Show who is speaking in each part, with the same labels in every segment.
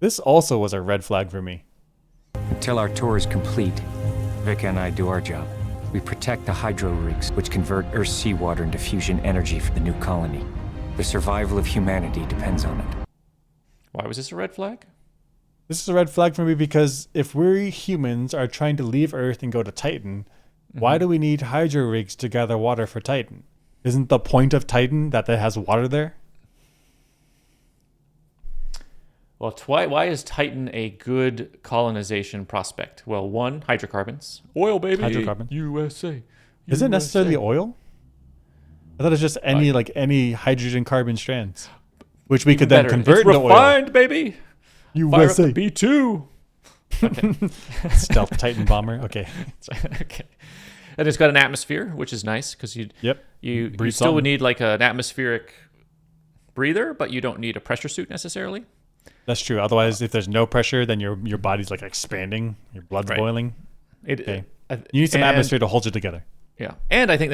Speaker 1: This also was a red flag for me.
Speaker 2: Until our tour is complete, Vika and I do our job. We protect the hydro rigs, which convert Earth's seawater into fusion energy for the new colony. The survival of humanity depends on it.
Speaker 3: Why was this a red flag?
Speaker 1: This is a red flag for me because if we humans are trying to leave Earth and go to Titan, why do we need hydro rigs to gather water for Titan? Isn't the point of Titan that it has water there?
Speaker 3: Well, why is Titan a good colonization prospect? Well, one, hydrocarbons. Oil, baby.
Speaker 1: Hydrocarbon.
Speaker 3: USA.
Speaker 1: Is it necessarily oil? I thought it's just any hydrogen carbon strands, which we could then convert into oil.
Speaker 3: Refined, baby. Fire up
Speaker 1: USA.
Speaker 3: the B2. Okay.
Speaker 1: Stealth Titan bomber. Okay.
Speaker 3: Okay. And it's got an atmosphere, which is nice because you still would need like an atmospheric breather, but you don't need a pressure suit necessarily.
Speaker 1: That's true. Otherwise, if there's no pressure, then your body's like expanding, your blood's boiling. Okay. You need some atmosphere to hold you together.
Speaker 3: Yeah. And I think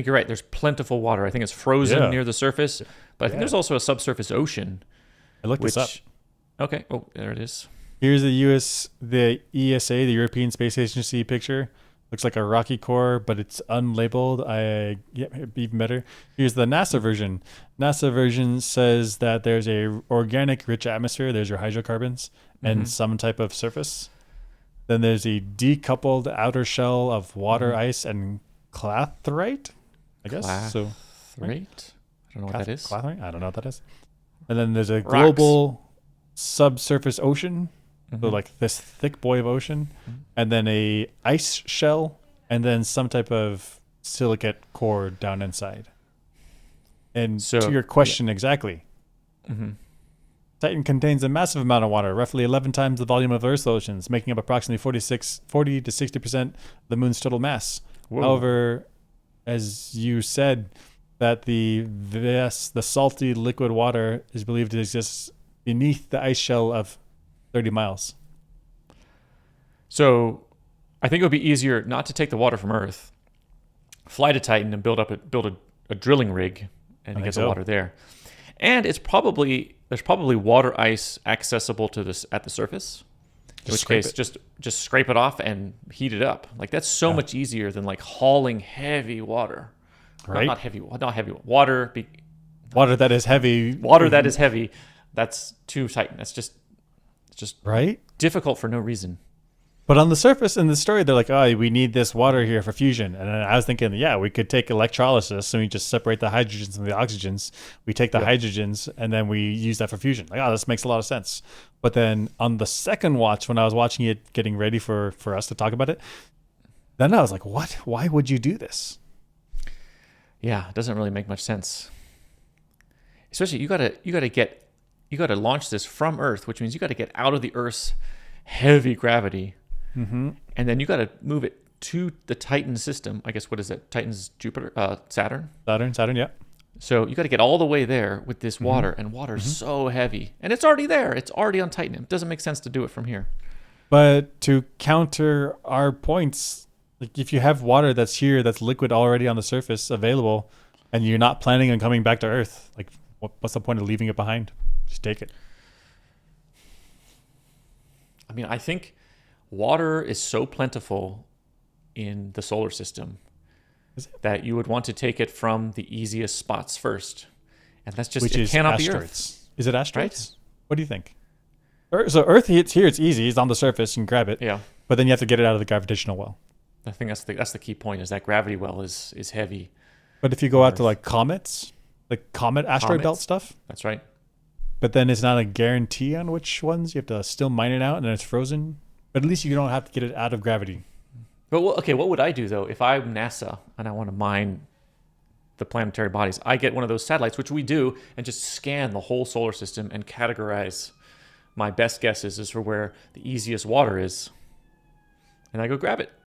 Speaker 3: you're right. There's plentiful water. I think it's frozen near the surface, but I think there's also a subsurface ocean.
Speaker 1: I looked this up.
Speaker 3: Okay. Oh, there it is.
Speaker 1: Here's the ESA, the European Space Agency picture. Looks like a rocky core, but it's unlabeled. Even better. Here's the NASA version. NASA version says that there's a organic rich atmosphere. There's your hydrocarbons and some type of surface. Then there's a decoupled outer shell of water, ice, and clathrite, I guess.
Speaker 3: Clathrite? I don't know what that is.
Speaker 1: Clathrite? I don't know what that is. And then there's a global subsurface ocean. So like this thick boy of ocean, and then a ice shell, and then some type of silicate core down inside. And to your question exactly, Titan contains a massive amount of water, roughly 11 times the volume of Earth's oceans, making up approximately 40 to 60% of the moon's total mass. Whoa. However, as you said, that the salty liquid water is believed to exist beneath the ice shell of 30 miles.
Speaker 3: So I think it would be easier not to take the water from Earth, fly to Titan and build a drilling rig and get the water there. And there's probably water ice accessible to this at the surface. In which case, just scrape it off and heat it up. Like that's so much easier than like hauling heavy water.
Speaker 1: Right?
Speaker 3: Not heavy water.
Speaker 1: Water that is heavy.
Speaker 3: Water that is heavy. That's too Titan. That's just
Speaker 1: right?
Speaker 3: Difficult for no reason.
Speaker 1: But on the surface in the story, they're like, oh, we need this water here for fusion. And then I was thinking, we could take electrolysis and we just separate the hydrogens from the oxygens. We take the hydrogens and then we use that for fusion. Like, this makes a lot of sense. But then on the second watch, when I was watching it, getting ready for us to talk about it, then I was like, what? Why would you do this?
Speaker 3: Yeah, it doesn't really make much sense. Especially you gotta launch this from Earth, which means you got to get out of the Earth's heavy gravity, and then you got to move it to the Titan system. I guess what is it? Titan's Jupiter, Saturn.
Speaker 1: Saturn, yeah.
Speaker 3: So you got to get all the way there with this water, and water's so heavy, and it's already there. It's already on Titan. It doesn't make sense to do it from here.
Speaker 1: But to counter our points, like if you have water that's here, that's liquid already on the surface available, and you're not planning on coming back to Earth, like what's the point of leaving it behind? Just take it.
Speaker 3: I mean, I think water is so plentiful in the solar system that you would want to take it from the easiest spots first. And that's just, it cannot be Earth.
Speaker 1: Is it asteroids?
Speaker 3: Right?
Speaker 1: What do you think? So Earth, it's here, it's easy. It's on the surface. You can grab it.
Speaker 3: Yeah.
Speaker 1: But then you have to get it out of the gravitational well.
Speaker 3: I think that's the key point, is that gravity well is heavy.
Speaker 1: But if you go out to like comets, like comet asteroid belt stuff.
Speaker 3: That's right.
Speaker 1: But then it's not a guarantee on which ones. You have to still mine it out and then it's frozen. But at least you don't have to get it out of gravity.
Speaker 3: But what would I do though if I'm NASA and I want to mine the planetary bodies? I get one of those satellites, which we do, and just scan the whole solar system and categorize my best guesses as for where the easiest water is. And I go grab it.